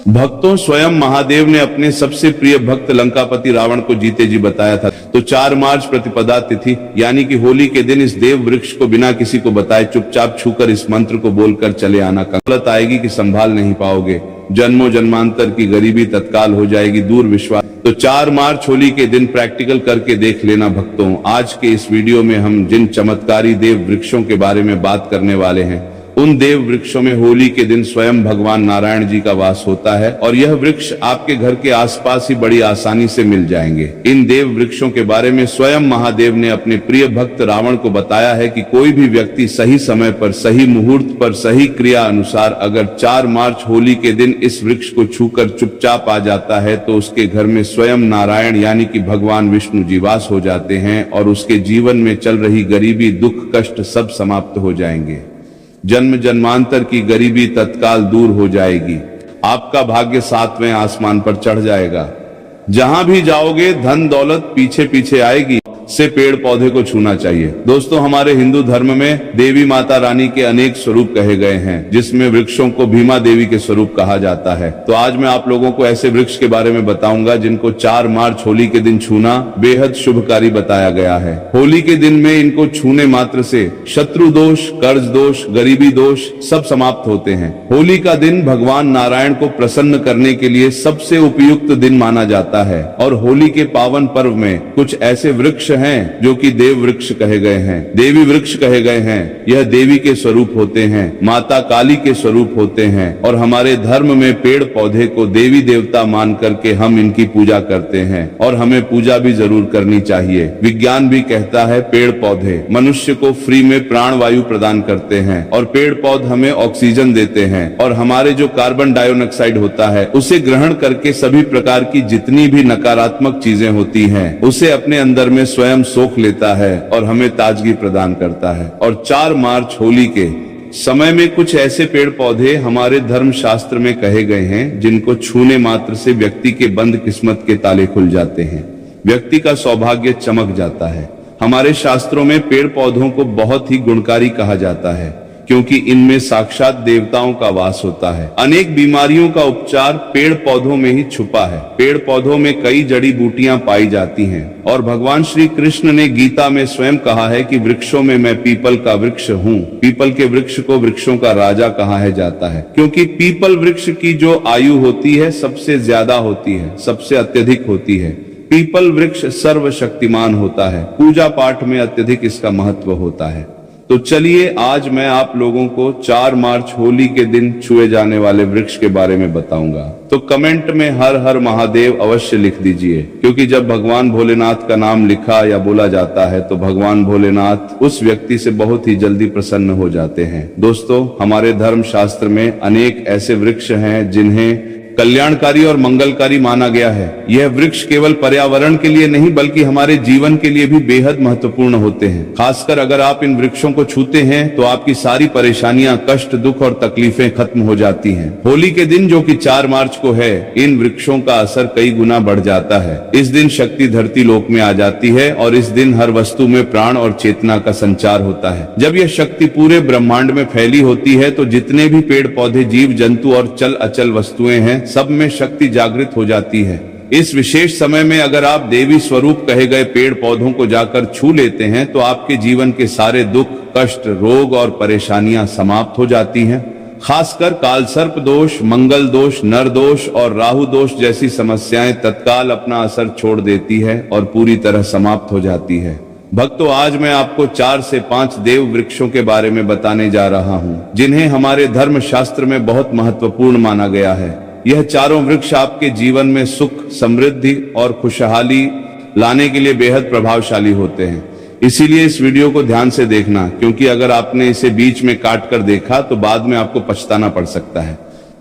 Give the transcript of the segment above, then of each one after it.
भक्तों, स्वयं महादेव ने अपने सबसे प्रिय भक्त लंकापति रावण को जीते जी बताया था। तो 4 मार्च प्रतिपदा तिथि यानी कि होली के दिन इस देव वृक्ष को बिना किसी को बताए चुपचाप छूकर इस मंत्र को बोलकर चले आना। गलत आएगी कि संभाल नहीं पाओगे, जन्मों जन्मांतर की गरीबी तत्काल हो जाएगी दूर। विश्वास तो 4 मार्च होली के दिन प्रैक्टिकल करके देख लेना। भक्तों, आज के इस वीडियो में हम जिन चमत्कारी देव वृक्षों के बारे में बात करने वाले हैं, उन देव वृक्षों में होली के दिन स्वयं भगवान नारायण जी का वास होता है और यह वृक्ष आपके घर के आसपास ही बड़ी आसानी से मिल जाएंगे। इन देव वृक्षों के बारे में स्वयं महादेव ने अपने प्रिय भक्त रावण को बताया है कि कोई भी व्यक्ति सही समय पर, सही मुहूर्त पर, सही क्रिया अनुसार अगर 4 मार्च होली के दिन इस वृक्ष को छूकर चुपचाप आ जाता है तो उसके घर में स्वयं नारायण यानी कि भगवान विष्णु जी वास हो जाते हैं और उसके जीवन में चल रही गरीबी, दुख, कष्ट सब समाप्त हो जाएंगे। जन्म जन्मांतर की गरीबी तत्काल दूर हो जाएगी। आपका भाग्य 7वें आसमान पर चढ़ जाएगा। जहां भी जाओगे धन दौलत पीछे पीछे आएगी। से पेड़ पौधे को छूना चाहिए। दोस्तों, हमारे हिंदू धर्म में देवी माता रानी के अनेक स्वरूप कहे गए हैं, जिसमें वृक्षों को भीमा देवी के स्वरूप कहा जाता है। तो आज मैं आप लोगों को ऐसे वृक्ष के बारे में बताऊंगा जिनको 4 मार्च होली के दिन छूना बेहद शुभकारी बताया गया है। होली के दिन में इनको छूने मात्र से शत्रु दोष, कर्ज दोष, गरीबी दोष सब समाप्त होते हैं। होली का दिन भगवान नारायण को प्रसन्न करने के लिए सबसे उपयुक्त दिन माना जाता है और होली के पावन पर्व में कुछ ऐसे वृक्ष हैं जो कि देव वृक्ष कहे गए हैं, देवी वृक्ष कहे गए हैं। यह देवी के स्वरूप होते हैं, माता काली के स्वरूप होते हैं और हमारे धर्म में पेड़ पौधे को देवी देवता मान करके हम इनकी पूजा करते हैं और हमें पूजा भी जरूर करनी चाहिए। विज्ञान भी कहता है पेड़ पौधे मनुष्य को फ्री में प्राण वायु प्रदान करते हैं और पेड़ पौधे हमें ऑक्सीजन देते हैं और हमारे जो कार्बन डाइऑक्साइड होता है उसे ग्रहण करके सभी प्रकार की जितनी भी नकारात्मक चीजें होती हैं उसे अपने अंदर में स्वयं सोख लेता है और हमें ताजगी प्रदान करता है। और 4 मार्च होली के समय में कुछ ऐसे पेड़ पौधे हमारे धर्म शास्त्र में कहे गए हैं जिनको छूने मात्र से व्यक्ति के बंद किस्मत के ताले खुल जाते हैं, व्यक्ति का सौभाग्य चमक जाता है। हमारे शास्त्रों में पेड़ पौधों को बहुत ही गुणकारी कहा जाता है क्योंकि इनमें साक्षात देवताओं का वास होता है। अनेक बीमारियों का उपचार पेड़ पौधों में ही छुपा है। पेड़ पौधों में कई जड़ी बूटियां पाई जाती हैं और भगवान श्री कृष्ण ने गीता में स्वयं कहा है कि वृक्षों में मैं पीपल का वृक्ष हूँ। पीपल के वृक्ष को वृक्षों का राजा कहा है जाता है क्योंकि पीपल वृक्ष की जो आयु होती है सबसे ज्यादा होती है, सबसे अत्यधिक होती है। पीपल वृक्ष सर्वशक्तिमान होता है, पूजा पाठ में अत्यधिक इसका महत्व होता है। तो चलिए आज मैं आप लोगों को 4 मार्च होली के दिन छुए जाने वाले वृक्ष के बारे में बताऊंगा। तो कमेंट में हर हर महादेव अवश्य लिख दीजिए क्योंकि जब भगवान भोलेनाथ का नाम लिखा या बोला जाता है तो भगवान भोलेनाथ उस व्यक्ति से बहुत ही जल्दी प्रसन्न हो जाते हैं। दोस्तों, हमारे धर्म शास्त्र में अनेक ऐसे वृक्ष हैं जिन्हें कल्याणकारी और मंगलकारी माना गया है। यह वृक्ष केवल पर्यावरण के लिए नहीं बल्कि हमारे जीवन के लिए भी बेहद महत्वपूर्ण होते हैं। खासकर अगर आप इन वृक्षों को छूते हैं तो आपकी सारी परेशानियां, कष्ट, दुख और तकलीफें खत्म हो जाती हैं। होली के दिन जो कि 4 मार्च को है, इन वृक्षों का असर कई गुना बढ़ जाता है। इस दिन शक्ति धरती लोक में आ जाती है और इस दिन हर वस्तु में प्राण और चेतना का संचार होता है। जब यह शक्ति पूरे ब्रह्मांड में फैली होती है तो जितने भी पेड़ पौधे, जीव जंतु और चल अचल वस्तुएं हैं सब में शक्ति जागृत हो जाती है। इस विशेष समय में अगर आप देवी स्वरूप कहे गए पेड़ पौधों को जाकर छू लेते हैं तो आपके जीवन के सारे दुख, कष्ट, रोग और परेशानियां समाप्त हो जाती हैं। खासकर काल सर्प दोष, मंगल दोष, नर दोष और राहु दोष जैसी समस्याएं तत्काल अपना असर छोड़ देती है और पूरी तरह समाप्त हो जाती है। भक्तों, आज मैं आपको 4 से 5 देव वृक्षों के बारे में बताने जा रहा हूं जिन्हें हमारे धर्म शास्त्र में बहुत महत्वपूर्ण माना गया है। यह चारों वृक्ष आपके जीवन में सुख, समृद्धि और खुशहाली लाने के लिए बेहद प्रभावशाली होते हैं। इसीलिए इस वीडियो को ध्यान से देखना क्योंकि अगर आपने इसे बीच में काट कर देखा तो बाद में आपको पछताना पड़ सकता है।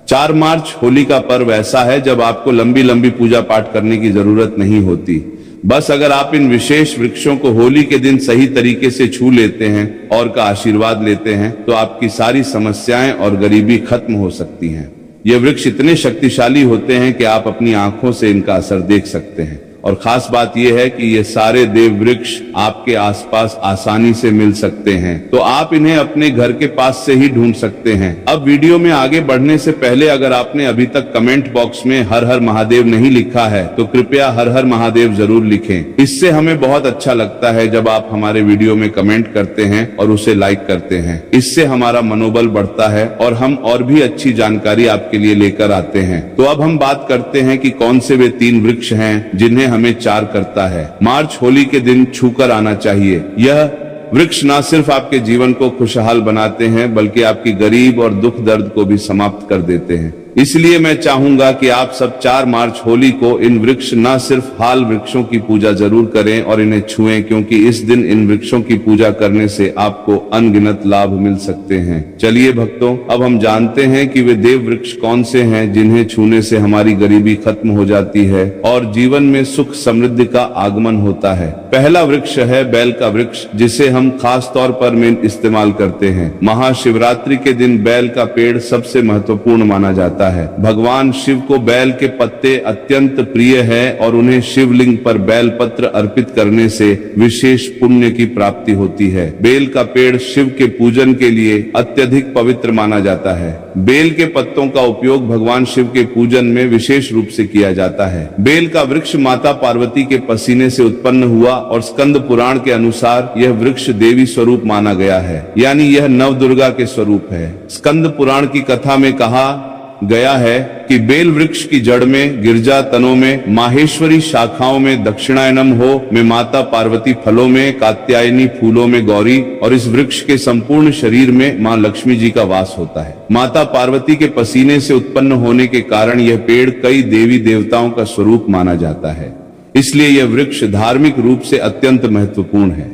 4 मार्च होली का पर्व ऐसा है जब आपको लंबी लंबी पूजा पाठ करने की जरूरत नहीं होती। बस अगर आप इन विशेष वृक्षों को होली के दिन सही तरीके से छू लेते हैं और का आशीर्वाद लेते हैं तो आपकी सारी समस्याएं और गरीबी खत्म हो सकती हैं। ये वृक्ष इतने शक्तिशाली होते हैं कि आप अपनी आंखों से इनका असर देख सकते हैं। और खास बात यह है कि ये सारे देव वृक्ष आपके आसपास आसानी से मिल सकते हैं, तो आप इन्हें अपने घर के पास से ही ढूंढ सकते हैं। अब वीडियो में आगे बढ़ने से पहले अगर आपने अभी तक कमेंट बॉक्स में हर हर महादेव नहीं लिखा है तो कृपया हर हर महादेव जरूर लिखें। इससे हमें बहुत अच्छा लगता है जब आप हमारे वीडियो में कमेंट करते हैं और उसे लाइक करते हैं। इससे हमारा मनोबल बढ़ता है और हम और भी अच्छी जानकारी आपके लिए लेकर आते हैं। तो अब हम बात करते हैं कि कौन से वे 3 वृक्ष हैं जिन्हें हमें चार करता है। मार्च होली के दिन छूकर आना चाहिए। यह वृक्ष न सिर्फ आपके जीवन को खुशहाल बनाते हैं बल्कि आपकी गरीब और दुख दर्द को भी समाप्त कर देते हैं। इसलिए मैं चाहूंगा कि आप सब 4 मार्च होली को इन वृक्ष न सिर्फ हाल वृक्षों की पूजा जरूर करें और इन्हें छुएं, क्योंकि इस दिन इन वृक्षों की पूजा करने से आपको अनगिनत लाभ मिल सकते हैं। चलिए भक्तों, अब हम जानते हैं कि वे देव वृक्ष कौन से हैं जिन्हें छूने से हमारी गरीबी खत्म हो जाती है और जीवन में सुख समृद्धि का आगमन होता है। पहला वृक्ष है बेल का वृक्ष, जिसे हम खास तौर पर में इस्तेमाल करते हैं। महाशिवरात्रि के दिन बेल का पेड़ सबसे महत्वपूर्ण माना जाता है। भगवान शिव को बेल के पत्ते अत्यंत प्रिय है और उन्हें शिवलिंग पर बेल पत्र अर्पित करने से विशेष पुण्य की प्राप्ति होती है। बेल का पेड़ शिव के पूजन के लिए अत्यधिक पवित्र माना जाता है। बेल के पत्तों का उपयोग भगवान शिव के पूजन में विशेष रूप से किया जाता है। बेल का वृक्ष माता पार्वती के पसीने से उत्पन्न हुआ और स्कंद पुराण के अनुसार यह वृक्ष देवी स्वरूप माना गया है, यानी यह नव दुर्गा के स्वरूप है। स्कंद पुराण की कथा में कहा गया है कि बेल वृक्ष की जड़ में, गिरजा तनों में, माहेश्वरी शाखाओं में, दक्षिणायनम हो में माता पार्वती, फलों में कात्यायनी, फूलों में गौरी और इस वृक्ष के संपूर्ण शरीर में मां लक्ष्मी जी का वास होता है। माता पार्वती के पसीने से उत्पन्न होने के कारण यह पेड़ कई देवी देवताओं का स्वरूप माना जाता है। इसलिए यह वृक्ष धार्मिक रूप से अत्यंत महत्वपूर्ण है।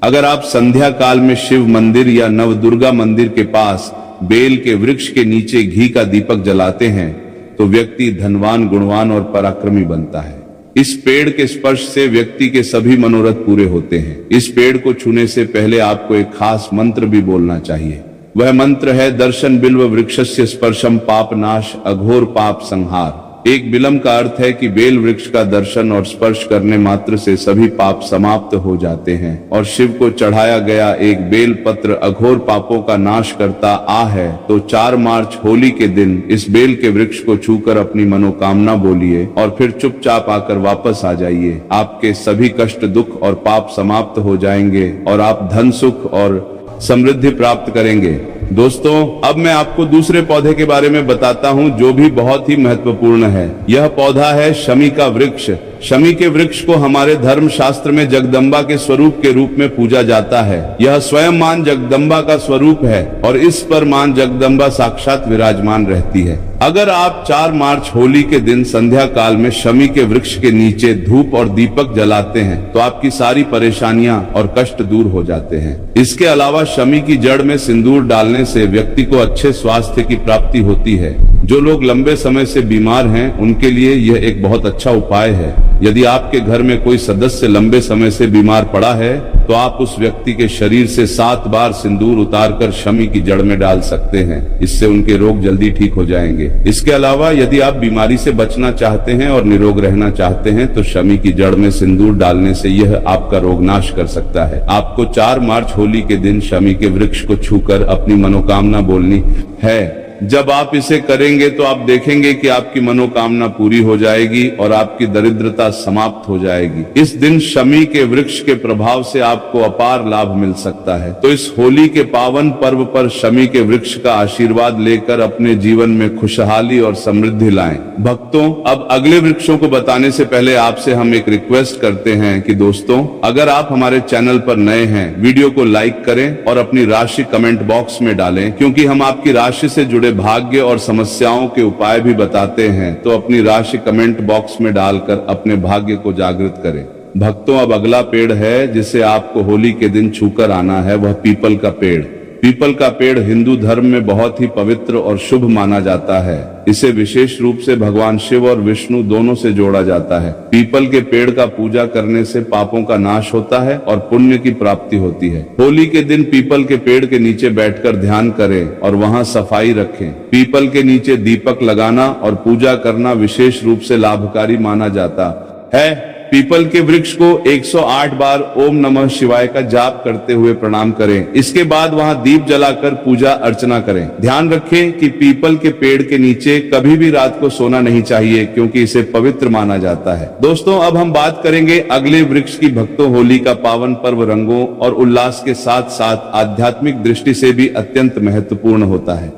अगर आप संध्या काल में शिव मंदिर या नवदुर्गा मंदिर के पास बेल के वृक्ष के नीचे घी का दीपक जलाते हैं तो व्यक्ति धनवान, गुणवान और पराक्रमी बनता है। इस पेड़ के स्पर्श से व्यक्ति के सभी मनोरथ पूरे होते हैं। इस पेड़ को छूने से पहले आपको एक खास मंत्र भी बोलना चाहिए। वह मंत्र है दर्शन बिल्व वृक्षस्य स्पर्शम पाप नाश अघोर पाप संहार। एक बिलम का अर्थ है कि बेल वृक्ष का दर्शन और स्पर्श करने मात्र से सभी पाप समाप्त हो जाते हैं और शिव को चढ़ाया गया एक बेल पत्र अघोर पापों का नाश करता आ है। तो 4 मार्च होली के दिन इस बेल के वृक्ष को छूकर अपनी मनोकामना बोलिए और फिर चुपचाप आकर वापस आ जाइए। आपके सभी कष्ट, दुख और पाप समाप्त हो जाएंगे और आप धन, सुख और समृद्धि प्राप्त करेंगे। दोस्तों, अब मैं आपको दूसरे पौधे के बारे में बताता हूं जो भी बहुत ही महत्वपूर्ण है। यह पौधा है शमी का वृक्ष। शमी के वृक्ष को हमारे धर्म शास्त्र में जगदम्बा के स्वरूप के रूप में पूजा जाता है। यह स्वयं मां जगदम्बा का स्वरूप है और इस पर मां जगदम्बा साक्षात विराजमान रहती है। अगर आप 4 मार्च होली के दिन संध्या काल में शमी के वृक्ष के नीचे धूप और दीपक जलाते हैं तो आपकी सारी परेशानियां और कष्ट दूर हो जाते हैं। इसके अलावा शमी की जड़ में सिंदूर डालने से व्यक्ति को अच्छे स्वास्थ्य की प्राप्ति होती है। जो लोग लंबे समय से बीमार हैं उनके लिए यह एक बहुत अच्छा उपाय है। यदि आपके घर में कोई सदस्य लंबे समय से बीमार पड़ा है तो आप उस व्यक्ति के शरीर से 7 बार सिंदूर उतारकर शमी की जड़ में डाल सकते हैं। इससे उनके रोग जल्दी ठीक हो जाएंगे। इसके अलावा यदि आप बीमारी से बचना चाहते हैं और निरोग रहना चाहते हैं तो शमी की जड़ में सिंदूर डालने से यह आपका रोग नाश कर सकता है। आपको 4 मार्च होली के दिन शमी के वृक्ष को छूकर अपनी मनोकामना बोलनी है। जब आप इसे करेंगे तो आप देखेंगे कि आपकी मनोकामना पूरी हो जाएगी और आपकी दरिद्रता समाप्त हो जाएगी। इस दिन शमी के वृक्ष के प्रभाव से आपको अपार लाभ मिल सकता है। तो इस होली के पावन पर्व पर शमी के वृक्ष का आशीर्वाद लेकर अपने जीवन में खुशहाली और समृद्धि लाएं। भक्तों, अब अगले वृक्षों को बताने से पहले आपसे हम एक रिक्वेस्ट करते हैं कि दोस्तों, अगर आप हमारे चैनल पर नए हैं, वीडियो को लाइक करें और अपनी राशि कमेंट बॉक्स में डालें, क्योंकि हम आपकी राशि से जुड़े भाग्य और समस्याओं के उपाय भी बताते हैं। तो अपनी राशि कमेंट बॉक्स में डालकर अपने भाग्य को जागृत करें। भक्तों, अब अगला पेड़ है जिसे आपको होली के दिन छूकर आना है, वह पीपल का पेड़। पीपल का पेड़ हिंदू धर्म में बहुत ही पवित्र और शुभ माना जाता है। इसे विशेष रूप से भगवान शिव और विष्णु दोनों से जोड़ा जाता है। पीपल के पेड़ का पूजा करने से पापों का नाश होता है और पुण्य की प्राप्ति होती है। होली के दिन पीपल के पेड़ के नीचे बैठकर ध्यान करें और वहां सफाई रखें। पीपल के नीचे दीपक लगाना और पूजा करना विशेष रूप से लाभकारी माना जाता है। पीपल के वृक्ष को 108 बार ओम नमः शिवाय का जाप करते हुए प्रणाम करें। इसके बाद वहां दीप जलाकर पूजा अर्चना करें। ध्यान रखें कि पीपल के पेड़ के नीचे कभी भी रात को सोना नहीं चाहिए, क्योंकि इसे पवित्र माना जाता है। दोस्तों, अब हम बात करेंगे अगले वृक्ष की। भक्तों, होली का पावन पर्व रंगों और उल्लास के साथ साथ आध्यात्मिक दृष्टि से भी अत्यंत महत्वपूर्ण होता है।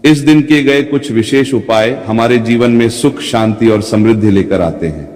इस दिन किए गए कुछ विशेष उपाय हमारे जीवन में सुख, शांति और समृद्धि लेकर आते हैं।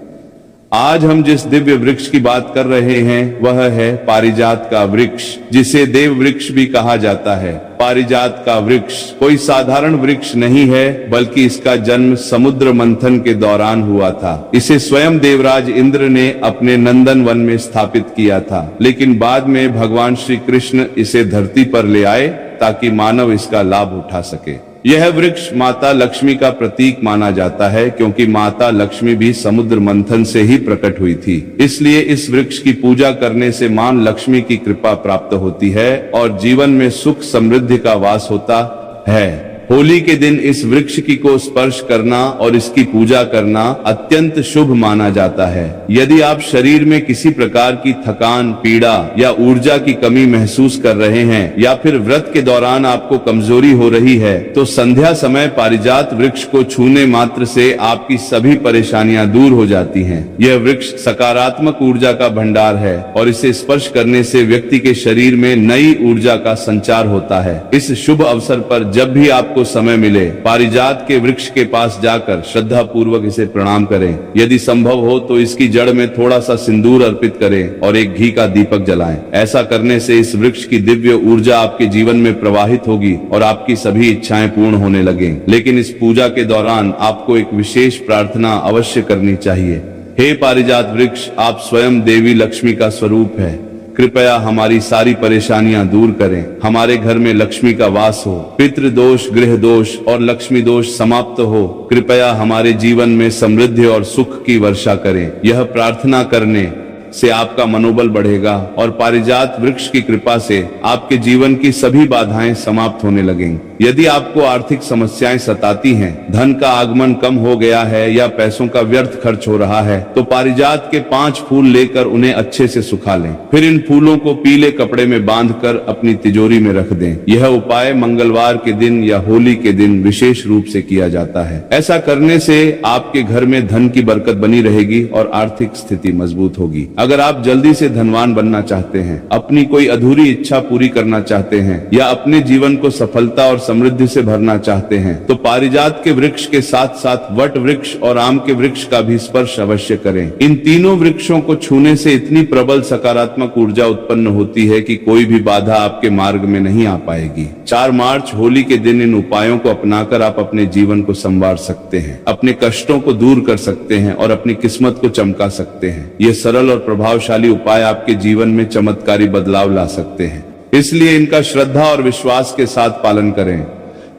आज हम जिस दिव्य वृक्ष की बात कर रहे हैं वह है पारिजात का वृक्ष, जिसे देव वृक्ष भी कहा जाता है। पारिजात का वृक्ष कोई साधारण वृक्ष नहीं है, बल्कि इसका जन्म समुद्र मंथन के दौरान हुआ था। इसे स्वयं देवराज इंद्र ने अपने नंदन वन में स्थापित किया था, लेकिन बाद में भगवान श्री कृष्ण इसे धरती पर ले आए ताकि मानव इसका लाभ उठा सके। यह वृक्ष माता लक्ष्मी का प्रतीक माना जाता है, क्योंकि माता लक्ष्मी भी समुद्र मंथन से ही प्रकट हुई थी। इसलिए इस वृक्ष की पूजा करने से मां लक्ष्मी की कृपा प्राप्त होती है और जीवन में सुख समृद्धि का वास होता है। होली के दिन इस वृक्ष की को स्पर्श करना और इसकी पूजा करना अत्यंत शुभ माना जाता है। यदि आप शरीर में किसी प्रकार की थकान, पीड़ा या ऊर्जा की कमी महसूस कर रहे हैं, या फिर व्रत के दौरान आपको कमजोरी हो रही है, तो संध्या समय पारिजात वृक्ष को छूने मात्र से आपकी सभी परेशानियां दूर हो जाती हैं। यह वृक्ष सकारात्मक ऊर्जा का भंडार है और इसे स्पर्श करने से व्यक्ति के शरीर में नई ऊर्जा का संचार होता है। इस शुभ अवसर पर जब भी आप को समय मिले, पारिजात के वृक्ष के पास जाकर श्रद्धा पूर्वक इसे प्रणाम करें। यदि संभव हो तो इसकी जड़ में थोड़ा सा सिंदूर अर्पित करें और एक घी का दीपक जलाएं। ऐसा करने से इस वृक्ष की दिव्य ऊर्जा आपके जीवन में प्रवाहित होगी और आपकी सभी इच्छाएं पूर्ण होने लगेंगी। लेकिन इस पूजा के दौरान आपको एक विशेष प्रार्थना अवश्य करनी चाहिए। हे पारिजात वृक्ष, आप स्वयं देवी लक्ष्मी का स्वरूप है। कृपया हमारी सारी परेशानियां दूर करें। हमारे घर में लक्ष्मी का वास हो, पितृ दोष, गृह दोष और लक्ष्मी दोष समाप्त हो। कृपया हमारे जीवन में समृद्धि और सुख की वर्षा करें। यह प्रार्थना करने से आपका मनोबल बढ़ेगा और पारिजात वृक्ष की कृपा से आपके जीवन की सभी बाधाएं समाप्त होने लगेंगी। यदि आपको आर्थिक समस्याएं सताती हैं, धन का आगमन कम हो गया है या पैसों का व्यर्थ खर्च हो रहा है, तो पारिजात के 5 फूल लेकर उन्हें अच्छे से सुखा लें। फिर इन फूलों को पीले कपड़े में बांधकर अपनी तिजोरी में रख दें। यह उपाय मंगलवार के दिन या होली के दिन विशेष रूप से किया जाता है। ऐसा करने से आपके घर में धन की बरकत बनी रहेगी और आर्थिक स्थिति मजबूत होगी। अगर आप जल्दी से धनवान बनना चाहते हैं, अपनी कोई अधूरी इच्छा पूरी करना चाहते हैं या अपने जीवन को सफलता और समृद्धि से भरना चाहते हैं, तो पारिजात के वृक्ष के साथ साथ वट वृक्ष और आम के वृक्ष का भी स्पर्श अवश्य करें। इन तीनों वृक्षों को छूने से इतनी प्रबल सकारात्मक ऊर्जा उत्पन्न होती है कि कोई भी बाधा आपके मार्ग में नहीं आ पाएगी। 4 मार्च होली के दिन इन उपायों को अपनाकर आप अपने जीवन को संवार सकते हैं, अपने कष्टों को दूर कर सकते हैं और अपनी किस्मत को चमका सकते हैं। ये सरल और प्रभावशाली उपाय आपके जीवन में चमत्कारी बदलाव ला सकते हैं, इसलिए इनका श्रद्धा और विश्वास के साथ पालन करें।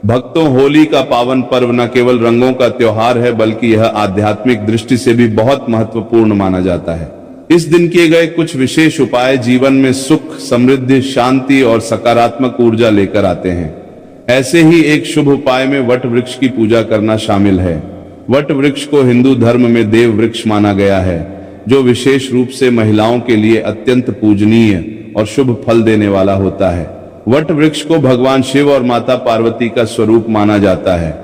भक्तों, होली का पावन पर्व न केवल रंगों का त्योहार है, बल्कि यह आध्यात्मिक दृष्टि से भी बहुत महत्वपूर्ण माना जाता है। इस दिन किए गए कुछ विशेष उपाय जीवन में सुख, समृद्धि, शांति और सकारात्मक ऊर्जा लेकर आते हैं। ऐसे ही एक शुभ उपाय में वट वृक्ष की पूजा करना शामिल है। वट वृक्ष को हिंदू धर्म में देव वृक्ष माना गया है, जो विशेष रूप से महिलाओं के लिए अत्यंत पूजनीय और शुभ फल देने वाला होता है। वट वृक्ष को भगवान शिव और माता पार्वती का स्वरूप माना जाता है।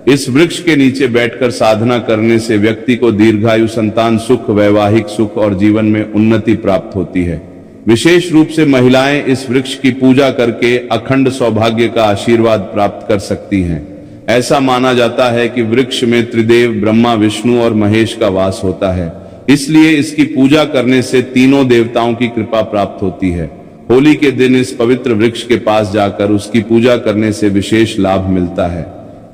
इस वृक्ष के नीचे बैठकर साधना करने से व्यक्ति को दीर्घायु, संतान सुख, वैवाहिक सुख और जीवन में उन्नति प्राप्त होती है। विशेष रूप से महिलाएं इस वृक्ष की पूजा करके अखंड सौभाग्य का आशीर्वाद प्राप्त कर सकती हैं। ऐसा माना जाता है कि वृक्ष में त्रिदेव ब्रह्मा, विष्णु और महेश का वास होता है, इसलिए इसकी पूजा करने से तीनों देवताओं की कृपा प्राप्त होती है। होली के दिन इस पवित्र वृक्ष के पास जाकर उसकी पूजा करने से विशेष लाभ मिलता है।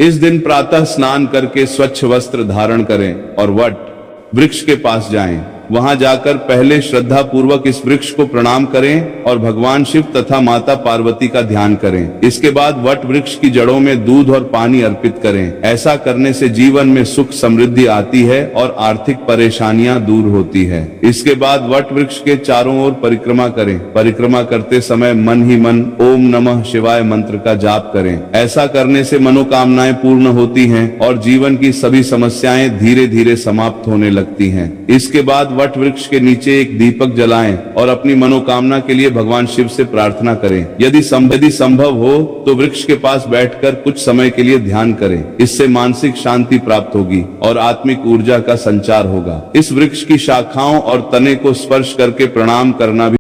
इस दिन प्रातः स्नान करके स्वच्छ वस्त्र धारण करें और वट वृक्ष के पास जाएं। वहां जाकर पहले श्रद्धा पूर्वक इस वृक्ष को प्रणाम करें और भगवान शिव तथा माता पार्वती का ध्यान करें। इसके बाद वट वृक्ष की जड़ों में दूध और पानी अर्पित करें। ऐसा करने से जीवन में सुख समृद्धि आती है और आर्थिक परेशानियां दूर होती है। इसके बाद वट वृक्ष के चारों ओर परिक्रमा करें। परिक्रमा करते समय मन ही मन ओम नमः शिवाय मंत्र का जाप करें। ऐसा करने से मनोकामनाएं पूर्ण होती हैं और जीवन की सभी समस्याएं धीरे धीरे समाप्त होने लगती हैं। इसके बाद वट वृक्ष के नीचे एक दीपक जलाएं और अपनी मनोकामना के लिए भगवान शिव से प्रार्थना करें। यदि संभव हो तो वृक्ष के पास बैठकर कुछ समय के लिए ध्यान करें। इससे मानसिक शांति प्राप्त होगी और आत्मिक ऊर्जा का संचार होगा। इस वृक्ष की शाखाओं और तने को स्पर्श करके प्रणाम करना भी